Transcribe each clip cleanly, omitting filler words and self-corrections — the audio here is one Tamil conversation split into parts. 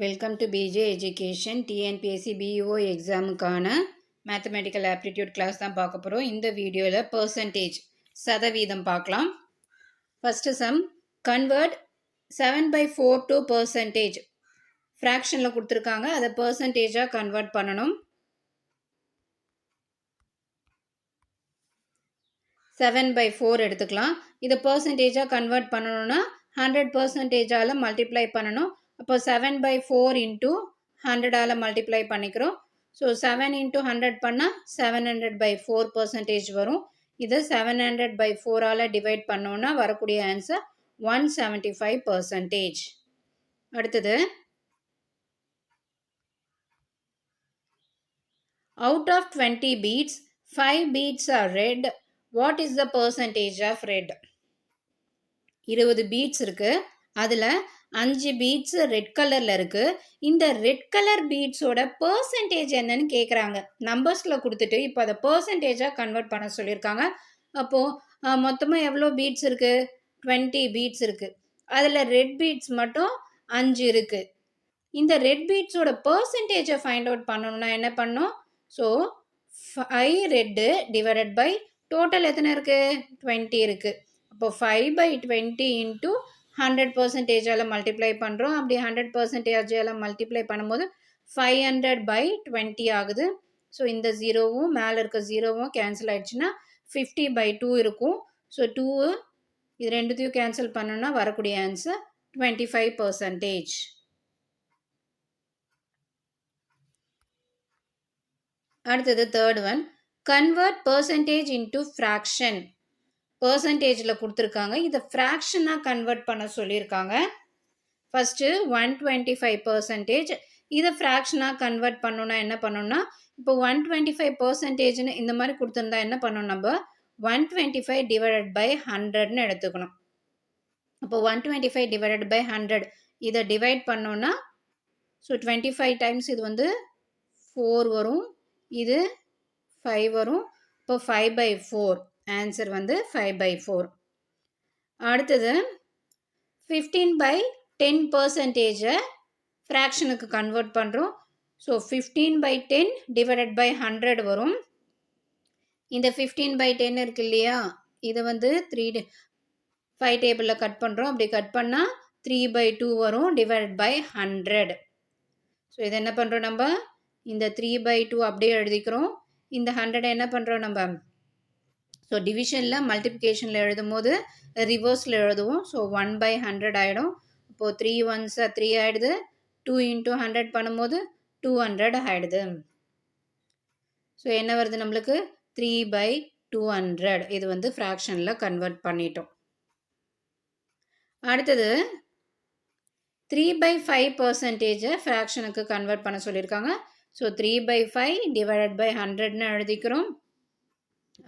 Welcome to PJ education. TNPSC BEO எக்ஸாமுக்கான மேத்தமெட்டிக்கல் ஆப்டிடியூட் கிளாஸ் தான் பார்க்க போகிறோம். இந்த வீடியோவில் பர்சன்டேஜ் சதவீதம் பார்க்கலாம். First sum, convert 7/4 to percentage. ஃப்ராக்ஷனில் கொடுத்துருக்காங்க, அதை பர்சன்டேஜாக கன்வெர்ட் பண்ணணும். 7/4 எடுத்துக்கலாம். இதை பர்சன்டேஜாக கன்வெர்ட் பண்ணணும்னா 100% மல்டிப்ளை பண்ணணும். அப்போ 7/4 இன்ட்டு 100 மல்டிப்ளை பண்ணிக்கிறோம். ஸோ 7 இன்ட்டு 100 பண்ணால் 700/4% வரும். இதை 700/4 டிவைட் பண்ணோன்னா வரக்கூடிய ஆன்சர் 175%. அடுத்தது, out of 20 beads 5 beads are red. What is the percentage of red? 20 beads இருக்கு, அதில் 5 beads ரெட் கலரில் இருக்குது. இந்த ரெட் கலர் பீட்ஸோட பர்சன்டேஜ் என்னன்னு கேட்குறாங்க. நம்பர்ஸில் கொடுத்துட்டு இப்போ அதை பர்சன்டேஜாக கன்வெர்ட் பண்ண சொல்லியிருக்காங்க. அப்போது மொத்தமாக எவ்வளோ பீட்ஸ் இருக்குது? 20 பீட்ஸ் இருக்குது. அதில் ரெட் பீட்ஸ் மட்டும் 5 இருக்குது. இந்த ரெட் பீட்ஸோட பர்சன்டேஜை ஃபைண்ட் அவுட் பண்ணணும்னா என்ன பண்ணணும்? So 5 red divided by total எத்தனை இருக்குது? 20 இருக்குது. அப்போ 5/20 இன்ட்டு 100% மல்டிப்ளை பண்ணுறோம். அப்படி 100% மல்டிப்ளை பண்ணும்போது 500/20 ஆகுது. ஸோ இந்த ஜீரோவும் மேலே இருக்க ஜீரோவும் கேன்சல் ஆகிடுச்சுன்னா 50/2 இருக்கும். ஸோ 2 இது ரெண்டுத்தையும் கேன்சல் பண்ணோன்னா வரக்கூடிய ஆன்சர் 25%. அடுத்தது third one, convert percentage into fraction. பர்சன்டேஜில் கொடுத்துருக்காங்க, இதை ஃப்ராக்ஷனாக கன்வெர்ட் பண்ண சொல்லியிருக்காங்க. ஃபஸ்ட்டு 125%, இதை ஃப்ராக்ஷனாக கன்வெர்ட் பண்ணணுன்னா என்ன பண்ணணும்னா, இப்போ 125%ன்னு இந்த மாதிரி கொடுத்துருந்தா என்ன பண்ணணும்? நம்ம 125 டிவைடட் பை 100ன்னு எடுத்துக்கணும். அப்போ 125 டிவைடட் பை 100 இதை டிவைட் பண்ணோன்னா, ஸோ 25 டைம்ஸ் இது வந்து 4 வரும், இது 5 வரும். இப்போ 5/4 ஆன்சர் வந்து 5/4. அடுத்தது 15/10% ஃப்ராக்ஷனுக்கு கன்வெர்ட் பண்ணுறோம். ஸோ 15/10 டிவைடட் பை 100 வரும். இந்த 15/10 இருக்கு இல்லையா, இதை வந்து 5 டேபிளில் கட் பண்ணுறோம். அப்படி கட் பண்ணால் 3/2 வரும் டிவைடட் பை 100. ஸோ இதை என்ன பண்ணுறோம்? நம்ம இந்த 3/2 அப்படியே எழுதிக்கிறோம். இந்த 100 என்ன பண்ணுறோம் நம்ம? ஸோ டிவிஷனில் மல்டிப்ளிகேஷனில் எழுதும் போது ரிவர்ஸில் எழுதுவோம். ஸோ 1/100 ஆகிடும். இப்போது 3 1s 3 ஆகிடுது. 2 இன்ட்டு 100 பண்ணும்போது 200 ஆகிடுது. ஸோ என்ன வருது நம்மளுக்கு? 3/200. இது வந்து ஃப்ராக்ஷனில் கன்வெர்ட் பண்ணிட்டோம். அடுத்தது 3/5% ஃப்ராக்ஷனுக்கு கன்வெர்ட் பண்ண சொல்லியிருக்காங்க. ஸோ 3/5 டிவைடட் பை 100ன்னு எழுதிக்கிறோம்.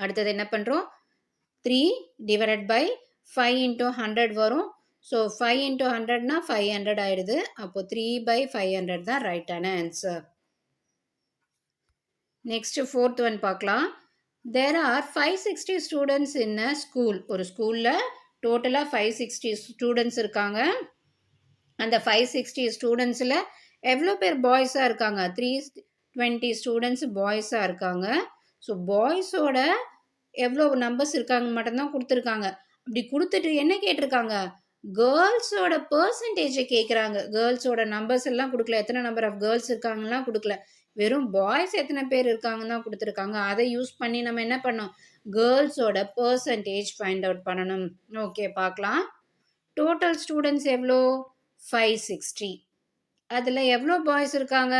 அடுத்தது என்ன பண்ணுறோம்? 3 டிவைடட் பை 5 இன்ட்டு 100 வரும். ஸோ 5 இன்ட்டு 100னா 500 ஆகிடுது. அப்போது 3/500 தான் ரைட்டான ஆன்சர். நெக்ஸ்ட்டு ஃபோர்த் ஒன் பார்க்கலாம். There are 560 students in a school. ஒரு ஸ்கூலில் டோட்டலாக 560 ஸ்டூடெண்ட்ஸ் இருக்காங்க. அந்த 560 ஸ்டூடெண்ட்ஸில் எவ்வளோ பேர் பாய்ஸாக இருக்காங்க? 320 ஸ்டூடெண்ட்ஸ் பாய்ஸாக இருக்காங்க. ஸோ பாய்ஸோட எவ்வளோ நம்பர்ஸ் இருக்காங்கன்னு மட்டும்தான் கொடுத்துருக்காங்க. அப்படி கொடுத்துட்டு என்ன கேட்டிருக்காங்க? கேர்ள்ஸோட பர்சன்டேஜை கேட்குறாங்க. கேர்ள்ஸோட நம்பர்ஸ் எல்லாம் கொடுக்கல, எத்தனை நம்பர் ஆஃப் கேர்ள்ஸ் இருக்காங்கலாம் கொடுக்கல, வெறும் பாய்ஸ் எத்தனை பேர் இருக்காங்கன்னு தான் கொடுத்துருக்காங்க. அதை யூஸ் பண்ணி நம்ம என்ன பண்ணோம்? கேர்ள்ஸோட பர்சன்டேஜ் ஃபைண்ட் அவுட் பண்ணணும். ஓகே, பார்க்கலாம். டோட்டல் ஸ்டூடெண்ட்ஸ் எவ்வளோ? 560. அதில் எவ்வளோ பாய்ஸ் இருக்காங்க?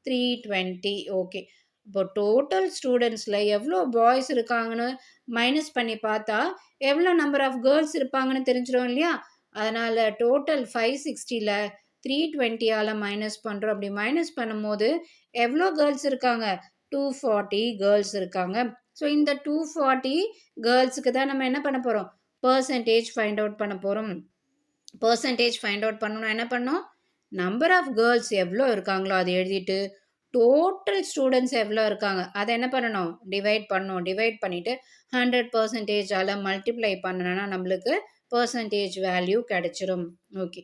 320. ஓகே, இப்போ டோட்டல் ஸ்டூடெண்ட்ஸில் எவ்வளோ பாய்ஸ் இருக்காங்கன்னு மைனஸ் பண்ணி பார்த்தா எவ்வளோ நம்பர் ஆஃப் கேர்ள்ஸ் இருப்பாங்கன்னு தெரிஞ்சிடும் இல்லையா? அதனால் டோட்டல் 560ல் 320 மைனஸ் பண்ணுறோம். அப்படி மைனஸ் பண்ணும்போது எவ்வளோ கேர்ள்ஸ் இருக்காங்க? 240 கேர்ள்ஸ் இருக்காங்க. ஸோ இந்த 240 கேர்ள்ஸுக்கு தான் நம்ம என்ன பண்ண போகிறோம்? பர்சன்டேஜ் ஃபைண்ட் அவுட் பண்ண போகிறோம். பர்சன்டேஜ் ஃபைண்ட் அவுட் பண்ணணும்னா என்ன பண்ணோம்? நம்பர் ஆஃப் கேர்ள்ஸ் எவ்வளோ இருக்காங்களோ அதை எழுதிட்டு டோட்டல் ஸ்டூடெண்ட்ஸ் எவ்வளோ இருக்காங்க அதை என்ன பண்ணணும்? டிவைட் பண்ணணும். டிவைட் பண்ணிவிட்டு 100%ஆல் மல்டிப்ளை பண்ணணும்னா நம்மளுக்கு பர்சன்டேஜ் வேல்யூ கிடைச்சிரும். ஓகே,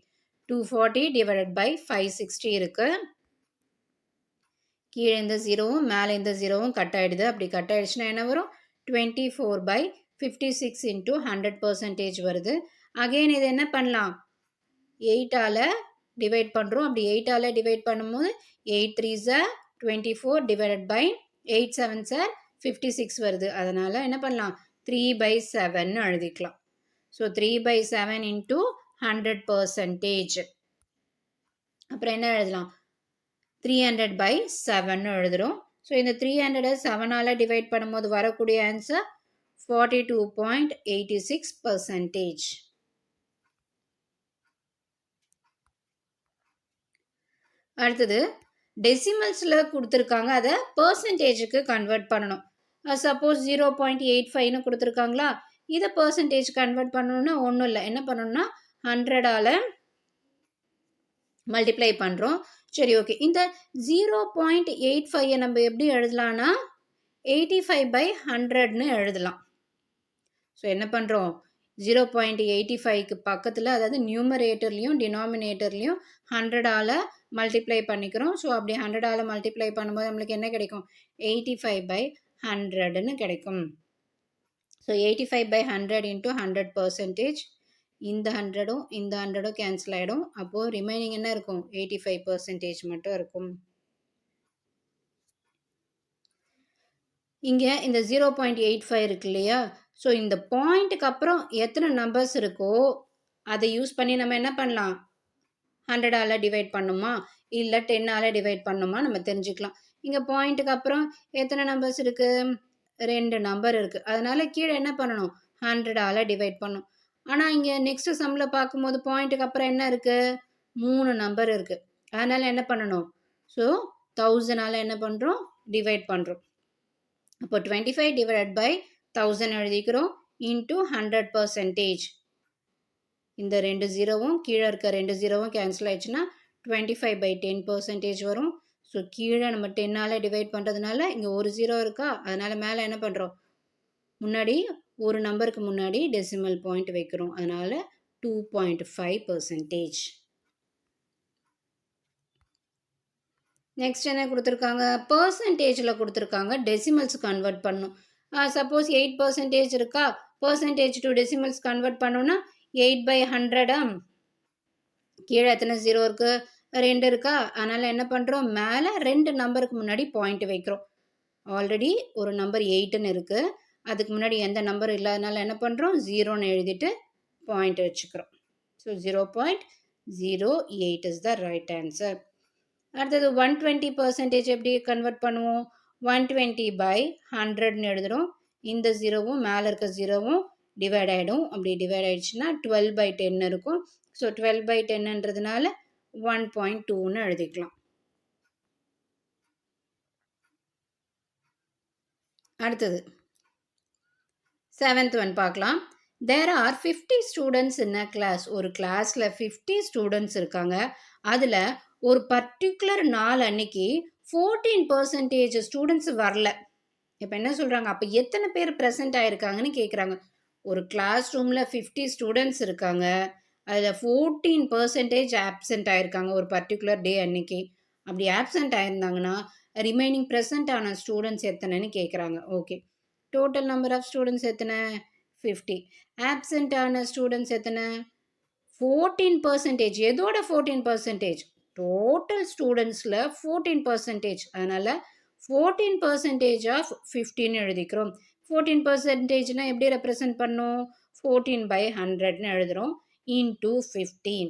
240 divided by 560 இருக்கு. கீழே இந்த ஜீரோவும் மேலே இந்த ஜீரோவும் கட் ஆகிடுது. அப்படி கட் ஆகிடுச்சுன்னா என்ன வரும்? 24/56 into 100% வருது. அகெயின் இது என்ன பண்ணலாம்? 8ஆல் டிவைட் பண்ணுறோம். அப்படி 8ஆல் டிவைட் பண்ணும்போது 8 3s are 24 divided by 8 7s are 56 வருது. அதனால் என்ன பண்ணலாம்? 3/7 எழுதிக்கலாம். So 3/7 into 100%. அப்புறம் என்ன எழுதலாம்? 300/7 எழுதுகிறோம். ஸோ இந்த 300 7ஆல் டிவைட் பண்ணும்போது வரக்கூடிய ஆன்சர் 42.86%. அடுத்தது டெசிமல்ஸில் கொடுத்துருக்காங்க, அதை பர்சன்டேஜுக்கு கன்வெர்ட் பண்ணணும். சப்போஸ் 0.85ன்னு கொடுத்துருக்காங்களா, இதை பர்சன்டேஜ் கன்வெர்ட் பண்ணணும்னா ஒன்றும் இல்லை. என்ன பண்ணணும்னா 100ஆல் மல்டிப்ளை பண்ணுறோம். சரி, ஓகே. இந்த 0.85 நம்ம எப்படி எழுதலாம்னா 85/100ன்னு எழுதலாம். ஸோ என்ன பண்ணுறோம்? 0.85க்கு பக்கத்தில், அதாவது நியூமரேட்டர்லேயும் டினாமினேட்டர்லேயும் 100ஆல் மல்டிப்ளை பண்ணிக்கிறோம். ஸோ அப்படி 100ஆல் மல்டிப்ளை பண்ணும்போது நம்மளுக்கு என்ன கிடைக்கும்? 85/100ன்னு கிடைக்கும். So 85/100 into 100%. இந்த 100ம் இந்த 100ம் கேன்சல் ஆகிடும். அப்போது ரிமைனிங் என்ன இருக்கும்? 85% மட்டும் இருக்கும். இங்கே இந்த 0.85 இருக்கு இல்லையா? ஸோ இந்த பாயிண்ட்டுக்கு அப்புறம் எத்தனை நம்பர்ஸ் இருக்கோ அதை யூஸ் பண்ணி நம்ம என்ன பண்ணலாம்? 100ஆல் டிவைட் பண்ணுமா இல்லை 10ஆல் டிவைட் பண்ணுமா நம்ம தெரிஞ்சுக்கலாம். இங்கே பாயிண்ட்டுக்கு அப்புறம் எத்தனை நம்பர்ஸ் இருக்குது? 2 நம்பர் இருக்குது. அதனால் கீழே என்ன பண்ணணும்? 100ஆல் டிவைட் பண்ணணும். ஆனால் இங்கே நெக்ஸ்ட் சம்மில் பார்க்கும்போது பாயிண்ட்டுக்கு அப்புறம் என்ன இருக்குது? 3 நம்பர் இருக்குது. அதனால் என்ன பண்ணணும்? ஸோ 1000ஆல் என்ன பண்ணுறோம்? டிவைட் பண்ணுறோம். அப்போ 25 divided by 1000 எழுதிக்கிறோம் into 100%. இந்த 2 ஜீரோவும் கீழே இருக்க 2 ஜீரோவும் கேன்சல் ஆயிடுச்சுன்னா 25/10% வரும். ஸோ கீழே நம்ம 10ஆல் டிவைட் பண்ணுறதுனால இங்கே ஒரு ஜீரோ இருக்கா, அதனால் மேலே என்ன பண்ணுறோம்? முன்னாடி ஒரு நம்பருக்கு முன்னாடி டெசிமல் பாயிண்ட் வைக்கிறோம். அதனால் 2.5%. நெக்ஸ்ட் என்ன கொடுத்துருக்காங்க? பர்சன்டேஜில் கொடுத்துருக்காங்க, டெசிமல்ஸ் கன்வெர்ட் பண்ணும். சப்போஸ் 8% இருக்கா, பர்சன்டேஜ் டு டெசிமல்ஸ் கன்வெர்ட் பண்ணோன்னா 8/100. கீழே எத்தனை ஜீரோ இருக்குது? 2 இருக்கா, அதனால் என்ன பண்ணுறோம்? மேலே 2 நம்பருக்கு முன்னாடி பாயிண்ட் வைக்கிறோம். ஆல்ரெடி ஒரு நம்பர் 8ன்னு இருக்குது, அதுக்கு முன்னாடி எந்த நம்பர் இல்லாதனால என்ன பண்ணுறோம்? 0ன்னு எழுதிட்டு பாயிண்ட் வச்சுக்கிறோம். So 0.08 is the right answer. அடுத்தது 120% எப்படி கன்வெர்ட் பண்ணுவோம்? 120/100ன்னு எழுதுகிறோம். இந்த ஜீரோவும் மேலே இருக்க ஜீரோவும் டிவைட் ஆகிடும். அப்படி டிவைட் ஆகிடுச்சுன்னா 12/10 இருக்கும். ஸோ 12/10ன்றதுனால 1.2ன்னு எழுதிக்கலாம். அடுத்தது 7th one பார்க்கலாம். There are 50 students in a class. ஒரு கிளாஸில் 50 ஸ்டூடெண்ட்ஸ் இருக்காங்க. அதில் ஒரு பர்டிகுலர் நாள் அன்னைக்கு 14% ஸ்டூடெண்ட்ஸ் வரல. இப்போ என்ன சொல்கிறாங்க? அப்போ எத்தனை பேர் ப்ரெசென்ட் ஆகிருக்காங்கன்னு கேட்குறாங்க. ஒரு கிளாஸ் ரூமில் 50 ஸ்டூடெண்ட்ஸ் இருக்காங்க, அதில் 14% ஆப்சென்ட் ஆகிருக்காங்க ஒரு பர்டிகுலர் டே அன்னைக்கு. அப்படி ஆப்சென்ட் ஆயிருந்தாங்கன்னா ரிமைனிங் ப்ரெசென்ட் ஆன ஸ்டூடெண்ட்ஸ் எத்தனைன்னு கேட்குறாங்க. Okay, total number of students எத்தனை? 50. ஆப்சென்ட் ஆன ஸ்டூடெண்ட்ஸ் எத்தனை? 14%. எதோட 14%? டோட்டல் ஸ்டூடெண்ட்ஸில் 14%. அதனால் 14% ஆஃப் 15ன்னு எழுதிக்கிறோம். 14%னா எப்படி ரெப்ரசன்ட் பண்ணோம்? 14/100ன்னு எழுதுகிறோம் இன்டூ 15.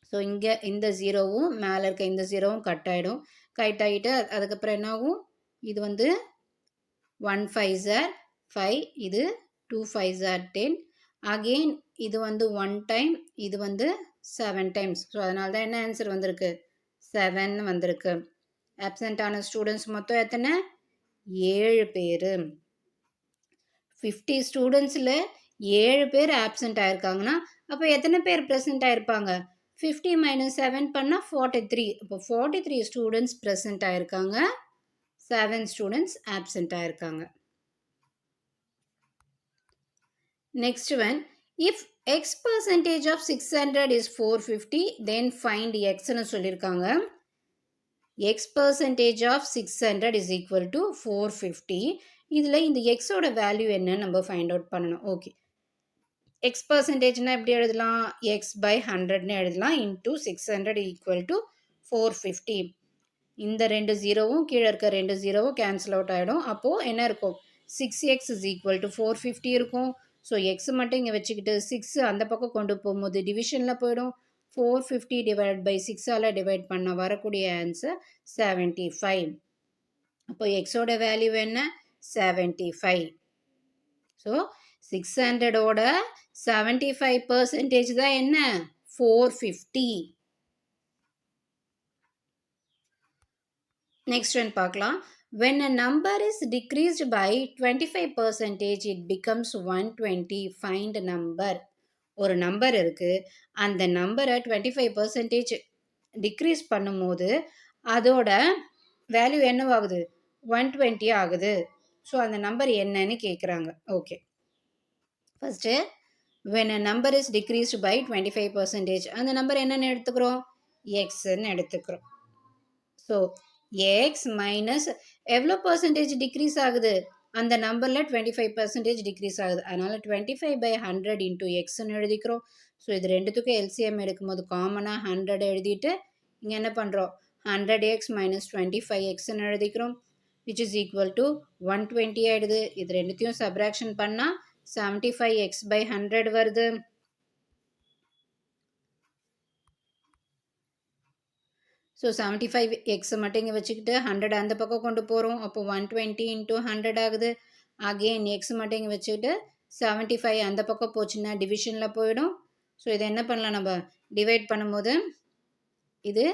ஸோ இங்கே இந்த ஜீரோவும் மேலே இருக்க இந்த ஜீரோவும் கட் ஆகிடும். கட் ஆகிட்டு அதுக்கப்புறம் என்ன ஆகும்? இது வந்து 1 5s are 5, இது 2 5s are 10. அகெயின் இது வந்து 1 டைம், இது வந்து 7 டைம்ஸ். ஸோ அதனால தான் என்ன ஆன்சர் வந்திருக்கு? 7 வந்திருக்கு. ஆப்சென்ட் ஆன ஸ்டூடெண்ட்ஸ் மொத்தம் எத்தனை? 7 பேர். 50 ஸ்டூடெண்ட்ஸில் 7 பேர் ஆப்சென்ட் ஆயிருக்காங்கன்னா அப்போ எத்தனை பேர் ப்ரெசென்ட் ஆயிருப்பாங்க? 50 - 7 பண்ணால் 43. அப்போ 43 ஸ்டூடெண்ட்ஸ் ப்ரெசென்ட் ஆயிருக்காங்க, 7 ஸ்டூடெண்ட்ஸ் ஆப்சென்ட் ஆயிருக்காங்க. Next one, if X percentage of 600 is 450 then find எக்ஸ்னு சொல்லியிருக்காங்க. X percentage of 600 is equal to 450. இதில் இந்த எக்ஸோட வேல்யூ என்னன்னு நம்ம ஃபைண்ட் அவுட் பண்ணணும். ஓகே, எக்ஸ் பர்சன்டேஜ்னா எப்படி எழுதலாம்? எக்ஸ் பை 100ன்னு எழுதலாம். Into 600 equal to 450. இந்த ரெண்டு ஜீரோவும் கீழே இருக்க ரெண்டு ஜீரோவும் கேன்சல் அவுட் ஆகிடும். அப்போது என்ன இருக்கும்? 6x இஸ் ஈக்குவல் டு 450 இருக்கும். ஸோ எக்ஸ் மட்டும் இங்கே வச்சுக்கிட்டு 6 அந்த பக்கம் கொண்டு போகும்போது டிவிஷனில் போயிடும். 450 டிவைட் பை 6ஆல் டிவைட் பண்ண வரக்கூடிய ஆன்சர் 75. அப்போ எக்ஸோட வேல்யூ என்ன? 75. ஸோ 600ஓட 75% தான் என்ன? 450. நெக்ஸ்ட் ஒன் பார்க்கலாம். When a number is decreased by 25%, it becomes 120. Find number. ஒரு நம்பர் இருக்குது, அந்த நம்பரை 25% டிக்ரீஸ் பண்ணும்போது அதோட வேல்யூ என்னவாகுது? 120 ஆகுது. ஸோ அந்த நம்பர் என்னன்னு கேட்குறாங்க. Okay, first when a number is decreased by 25%, அந்த நம்பர் என்னன்னு எடுத்துக்கிறோம்? எக்ஸ்ன்னு எடுத்துக்கிறோம். ஸோ எக்ஸ் மைனஸ் எவ்வளோ பர்சன்டேஜ் டிக்ரீஸ் ஆகுது? அந்த நம்பரில் 25% டிக்ரீஸ் ஆகுது. அதனால் 25/100 இன்டூ எக்ஸ்ன்னு எழுதிக்கிறோம். ஸோ இது ரெண்டுத்துக்கும் எல்சிஎம் எடுக்கும்போது காமனாக 100 எழுதிட்டு இங்கே என்ன பண்ணுறோம்? 100x மைனஸ் 25xன்னு எழுதிக்கிறோம். விச் இஸ் ஈக்குவல் டு 120 ஆகிடுது. இது ரெண்டுத்தையும் சப்ராக்ஷன் பண்ணால் 75x/100 வருது. ஸோ 75x மட்டும் இங்கே வச்சுக்கிட்டு 100 அந்த பக்கம் கொண்டு போகிறோம். அப்போ 120 இன்ட்டு 100 ஆகுது. அகெயின் எக்ஸ் மட்டும் இங்கே வச்சுக்கிட்டு 75 அந்த பக்கம் போச்சுன்னா டிவிஷனில் போயிடும். ஸோ இதை என்ன பண்ணலாம்? நம்ம டிவைட் பண்ணும்போது இது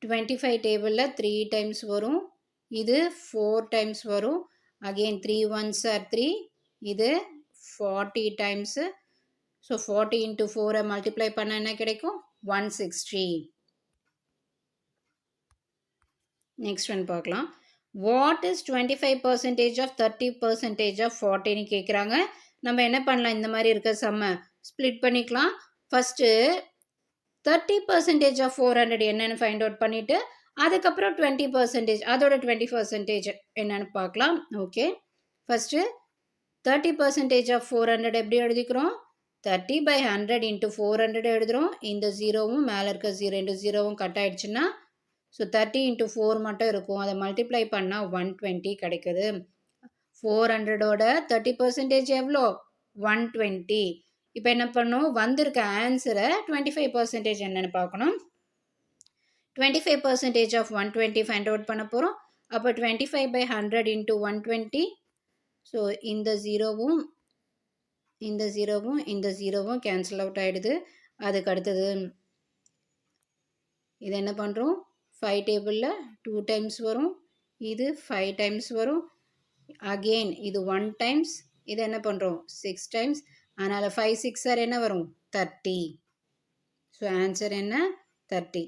25 டேபிளில் 3 டைம்ஸ் வரும், இது 4 டைம்ஸ் வரும். அகெயின் 3 1s are 3, இது 40 டைம்ஸு. ஸோ 40 இன்ட்டு 4 மல்டிப்ளை பண்ண என்ன கிடைக்கும்? 160. நெக்ஸ்ட் ஒன் பார்க்கலாம். வாட் இஸ் 25% ஆஃப் 30% ஆஃப் 40ன்னு கேட்குறாங்க. நம்ம என்ன பண்ணலாம்? இந்த மாதிரி இருக்க செம்ம ஸ்ப்ளிட் பண்ணிக்கலாம். ஃபஸ்ட்டு 30% ஆஃப் 400 என்னென்னு ஃபைண்ட் அவுட் பண்ணிவிட்டு அதுக்கப்புறம் 20% அதோட 20% என்னென்னு பார்க்கலாம். ஓகே, ஃபஸ்ட்டு 30% ஆஃப் 400 எப்படி எழுதிக்கிறோம்? 30/100 இன்ட்டு 400 எழுதுகிறோம். இந்த ஜீரோவும் மேலே இருக்க ரெண்டு ஜீரோவும் கட் ஆகிடுச்சுன்னா ஸோ 30 இன்ட்டு 4 மட்டும் இருக்கும். அதை மல்டிப்ளை பண்ணால் 120 கிடைக்குது. 400ஓட 30% எவ்வளோ? 120. இப்போ என்ன பண்ணணும்? வந்திருக்க ஆன்சரை 25% என்னென்னு பார்க்கணும். 25% ஆஃப் 120 ஃபைண்ட் அவுட் பண்ண போகிறோம். அப்போ 25/100 இன்ட்டு 120. ஸோ இந்த ஜீரோவும் இந்த ஜீரோவும் இந்த ஜீரோவும் கேன்சல் அவுட் ஆகிடுது. அதுக்கு அடுத்தது இது என்ன பண்ணுறோம்? 5 டேபிளில் 2 டைம்ஸ் வரும், இது 5 டைம்ஸ் வரும். அகெயின் இது 1 டைம்ஸ், இது என்ன பண்ணுறோம்? 6 டைம்ஸ். அதனால் 5 6 என்ன வரும்? 30. ஸோ ஆன்சர் என்ன? 30.